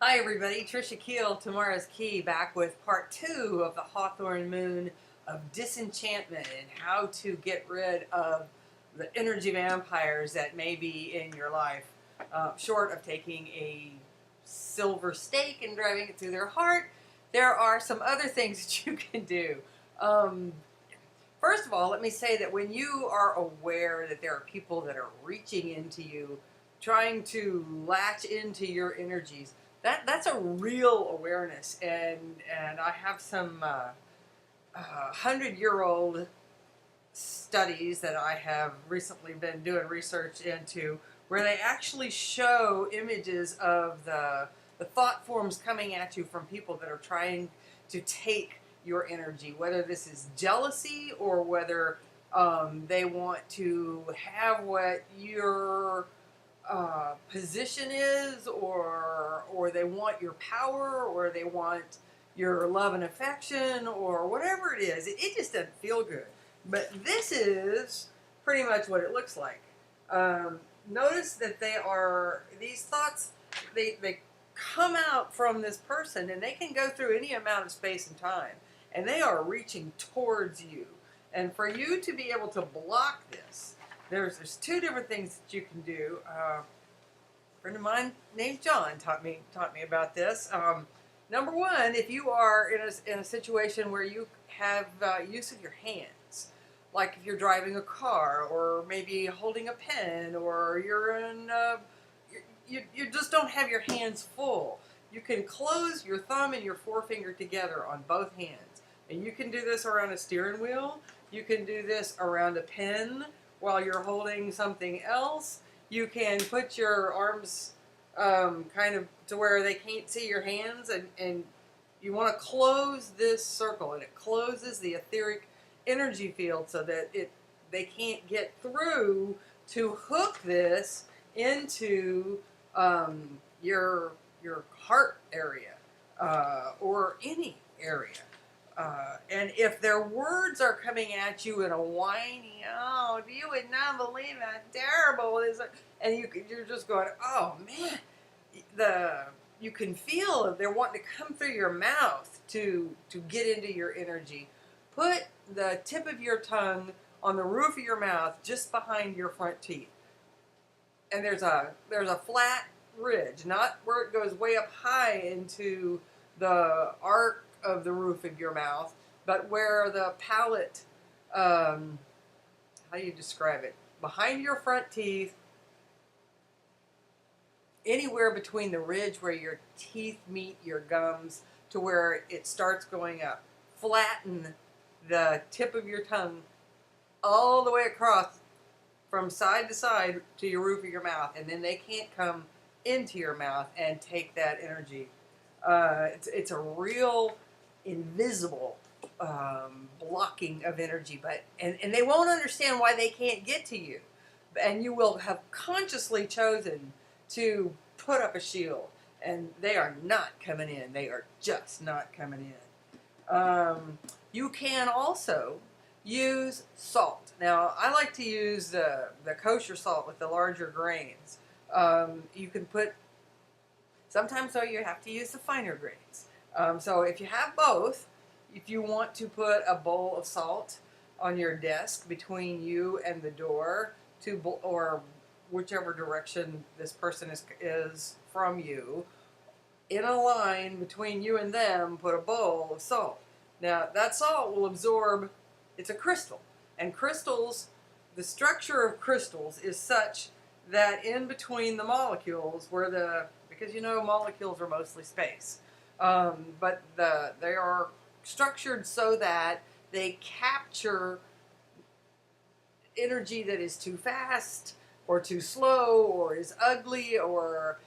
Hi everybody, Trisha Keel, Tomorrow's Key, back with part 2 of the Hawthorne Moon of Disenchantment and how to get rid of the energy vampires that may be in your life. Short of taking a silver stake and driving it through their heart, there are some other things that you can do. First of all, let me say that when you are aware that there are people that are reaching into you, trying to latch into your energies, that's a real awareness. And I have some 100-year-old studies that I have recently been doing research into, where they actually show images of the thought forms coming at you from people that are trying to take your energy, whether this is jealousy or whether they want to have what your position is, or they want your power, or they want your love and affection, or whatever it is. It just doesn't feel good. But this is pretty much what it looks like. Notice that these thoughts, they come out from this person, and they can go through any amount of space and time, and they are reaching towards you. And for you to be able to block this, there's two different things that you can do. A friend of mine named John taught me about this. Number one, if you are in a situation where you have use of your hands, like if you're driving a car, or maybe holding a pen, or you're in you just don't have your hands full, you can close your thumb and your forefinger together on both hands. And you can do this around a steering wheel. You can do this around a pen while you're holding something else. You can put your arms kind of to where they can't see your hands, and you want to close this circle, and it closes the etheric energy field so that they can't get through to hook this into your heart area or any area. And if their words are coming at you in a whiny, oh, you would not believe how terrible it is, and you're just going, oh man, you can feel they're wanting to come through your mouth to get into your energy. Put the tip of your tongue on the roof of your mouth, just behind your front teeth, and there's a flat ridge, not where it goes way up high into the arc of the roof of your mouth, but where the palate, how do you describe it? Behind your front teeth, anywhere between the ridge where your teeth meet your gums to where it starts going up. Flatten the tip of your tongue all the way across from side to side to your roof of your mouth, and then they can't come into your mouth and take that energy. It's a real invisible blocking of energy, and they won't understand why they can't get to you, and you will have consciously chosen to put up a shield, and they are not coming in. They are just not coming in. You can also use salt. Now, I like to use the kosher salt with the larger grains. You can put, sometimes though you have to use the finer grains. So if you have both, if you want to put a bowl of salt on your desk between you and the door, or whichever direction this person is from you, in a line between you and them, put a bowl of salt. Now that salt will absorb, it's a crystal, and crystals, the structure of crystals is such that in between the molecules, because molecules are mostly space, but they are structured so that they capture energy that is too fast or too slow or is ugly, or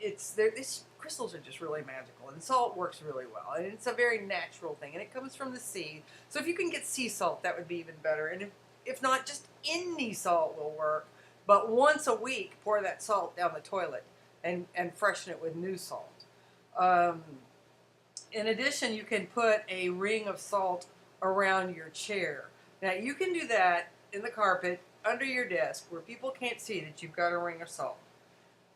these crystals are just really magical, and salt works really well, and it's a very natural thing, and it comes from the sea. So if you can get sea salt, that would be even better, and if not, just any salt will work. But once a week, pour that salt down the toilet and freshen it with new salt. In addition, you can put a ring of salt around your chair. Now, you can do that in the carpet, under your desk, where people can't see that you've got a ring of salt.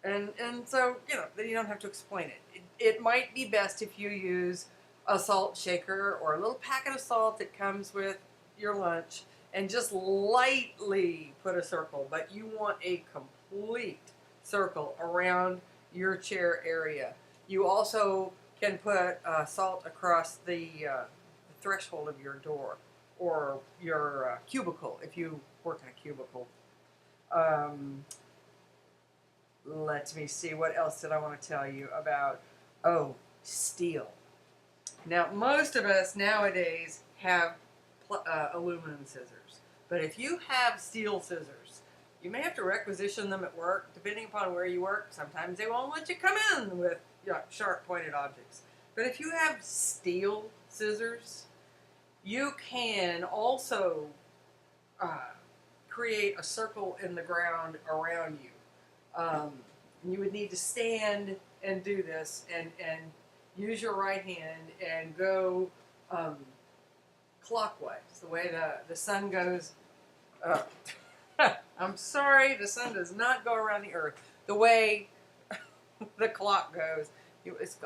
And so, then you don't have to explain it. It might be best if you use a salt shaker or a little packet of salt that comes with your lunch and just lightly put a circle, but you want a complete circle around your chair area. You also can put salt across the threshold of your door or your cubicle if you work in a cubicle. Let me see, what else did I want to tell you about? Oh, steel. Now, most of us nowadays have aluminum scissors, but if you have steel scissors, you may have to requisition them at work, depending upon where you work. Sometimes they won't let you come in with sharp pointed objects. But if you have steel scissors, you can also create a circle in the ground around you. You would need to stand and do this and use your right hand and go clockwise, the way the sun goes. I'm sorry, the sun does not go around the earth. The way the clock goes, it's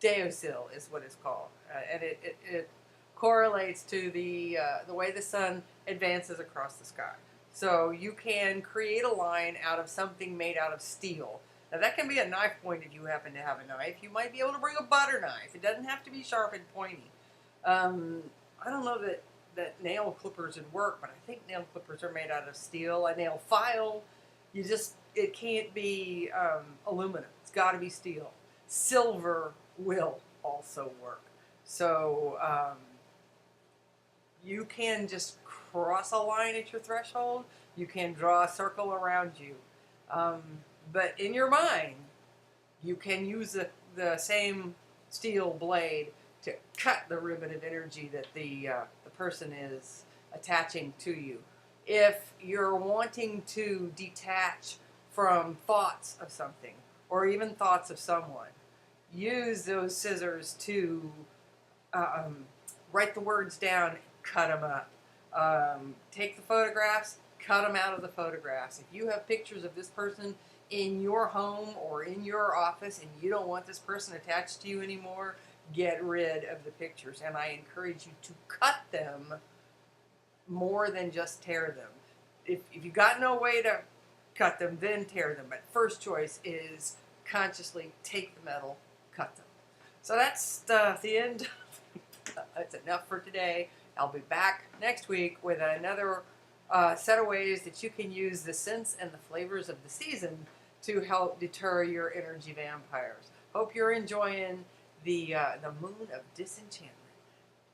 Deosil is what it's called, and it correlates to the way the sun advances across the sky. So you can create a line out of something made out of steel. Now that can be a knife point if you happen to have a knife. You might be able to bring a butter knife. It doesn't have to be sharp and pointy. I don't know that nail clippers would work, but I think nail clippers are made out of steel. A nail file, it can't be aluminum. It's got to be steel. Silver will also work. So you can just cross a line at your threshold. You can draw a circle around you. But in your mind, you can use the same steel blade to cut the ribbon of energy that the person is attaching to you. If you're wanting to detach from thoughts of something or even thoughts of someone, use those scissors to write the words down, cut them up. Take the photographs, cut them out of the photographs. If you have pictures of this person in your home or in your office and you don't want this person attached to you anymore, get rid of the pictures. And I encourage you to cut them more than just tear them. If you've got no way to cut them, then tear them. But first choice is consciously take the metal, cut them. So that's the end. That's enough for today. I'll be back next week with another set of ways that you can use the scents and the flavors of the season to help deter your energy vampires. Hope you're enjoying the Moon of Disenchantment.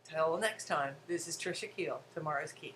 Till next time, this is Trisha Keel, Tomorrow's Key.